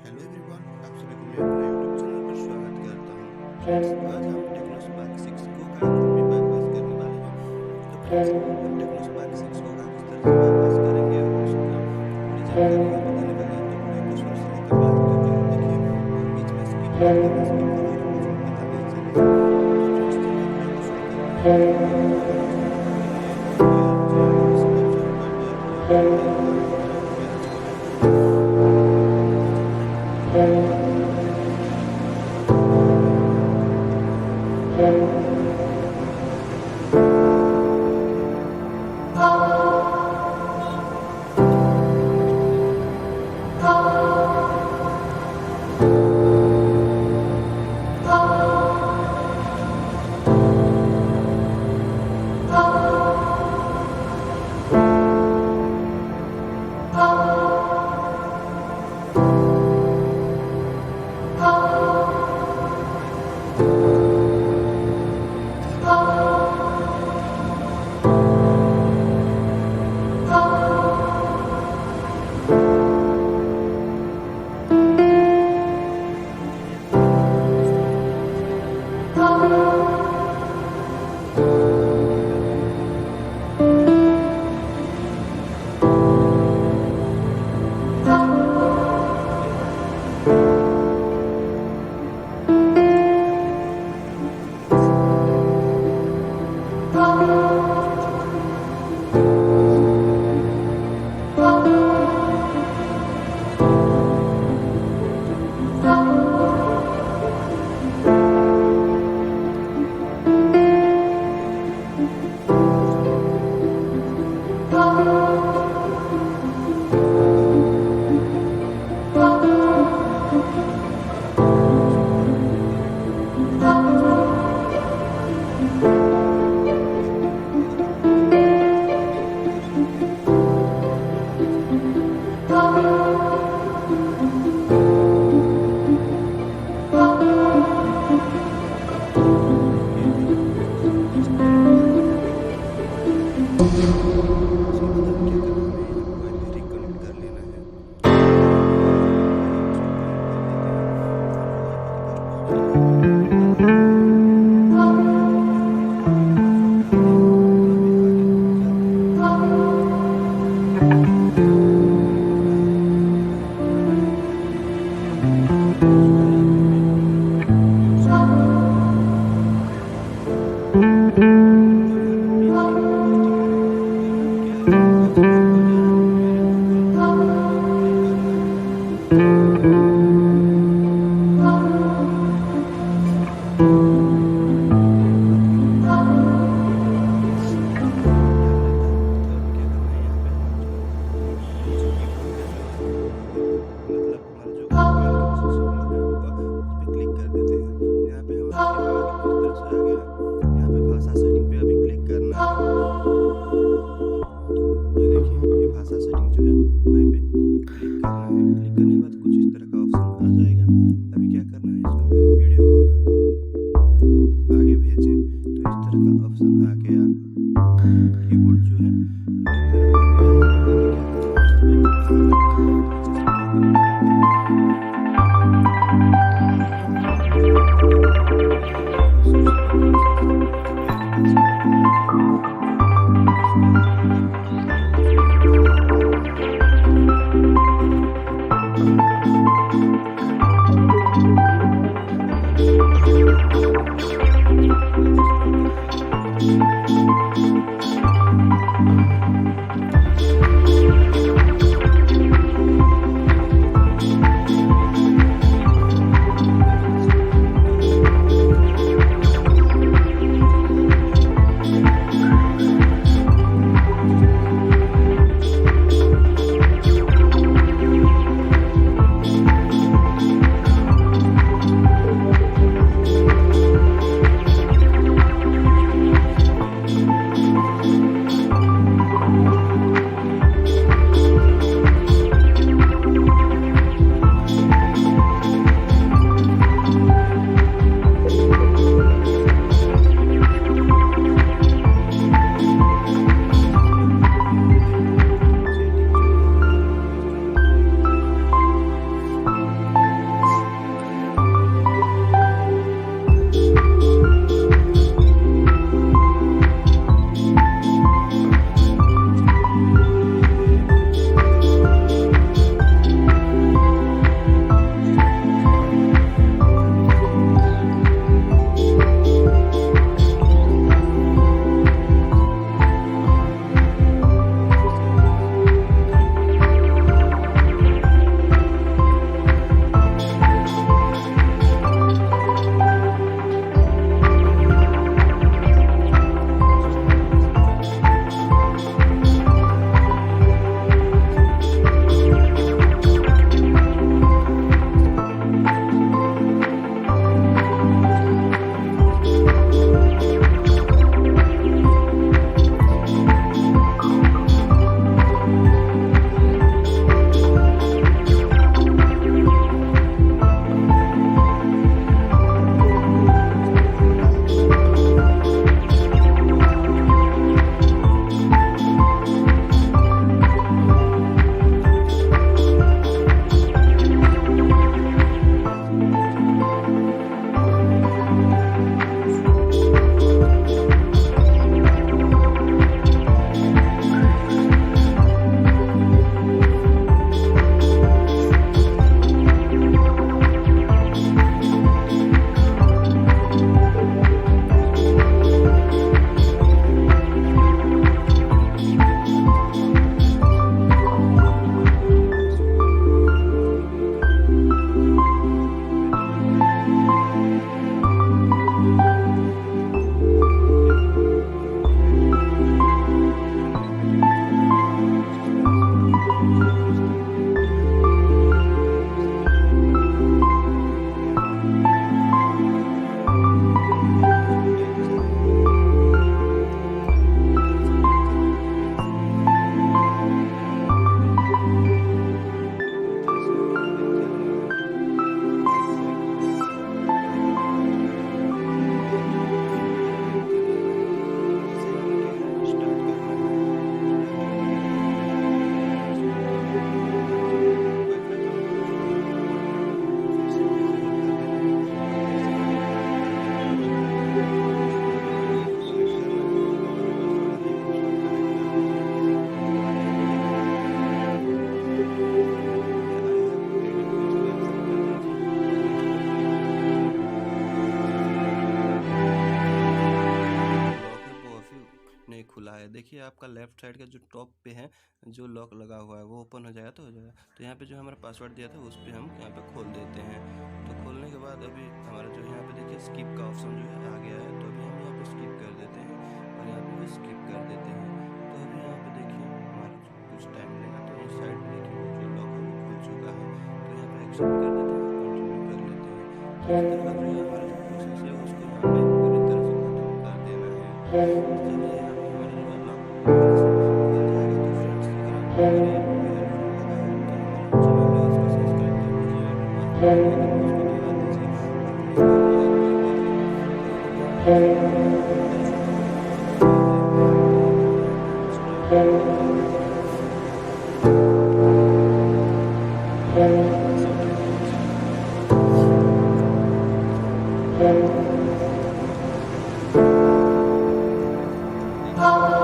Hello everyone, आप सभी को मैं अपने यूट्यूब चैनल पर स्वागत करता हूँ। फ्रेंड्स, आज हम टेक्नोस्पार्क 6 को काफ़ी बाईपास करने वाले हैं। तो फ्रेंड्स, हम टेक्नोस्पार्क 6 को किस तरह से बाईपास करेंगे और उसका पूरी जानकारी हमें देने वाले हैं। तो वीडियो को शुरू से लेकर लास्ट तक जरूर देखिए और बीच में स्किप मत करना, स्किप करोगे तो कुछ भी पता नहीं चलेगा। तो फ्रेंड्स, चलिए वीडियो को शुरू करते हैं। अगर आप चैनल पर नए हैं तो चैनल को सब्सक्राइब जरूर कर दें और वीडियो को लाइक करें और बेल आइकन को जरूर दबाएं। तो चलिए वीडियो को आपका लेफ्ट साइड का जो टॉप पे है जो लॉक लगा हुआ है वो ओपन हो जाएगा तो हो जाएगा। तो यहाँ पे जो हमारा पासवर्ड दिया था उस पर हम यहाँ पे खोल देते हैं। तो खोलने के बाद अभी हमारा जो यहाँ पे देखिए स्किप का ऑप्शन जो है आ गया है, तो अभी हम यहाँ पे स्किप कर देते हैं और यहाँ पे भी स्किप कर देते हैं। तो अभी यहाँ पे देखिए हमारा कुछ टाइम लेगा, तो इस साइड में देखिए जो लॉक है वो खुल चुका है। तो यहाँ पे एक्सेप्ट कर देते हैं, कंटिन्यू कर लेते हैं। तो इस तरह का जो है हमारा जो प्रोसेस है उसको यहाँ पे पूरी तरह से खत्म कर देना है। चलिए यहाँ पे हमारा जो है लॉक खुल जाएगा। तो फ्रेंड्स अगर आपको मेरी वीडियो हेल्पफुल लगा हो तो हमारे चैनल को इसको सब्सक्राइब कर दीजिए और पास में बेल आइकन को उसको दबा दीजिए और प्लीज़ वीडियो लाइक कर दीजिए। तो देखिए हमारा जो है हेल्पफुल वीडियो है, तो यहाँ पे जो है मैं स्टार्ट कर देता हूँ। एक्सेप्ट कर दीजिए। देखिए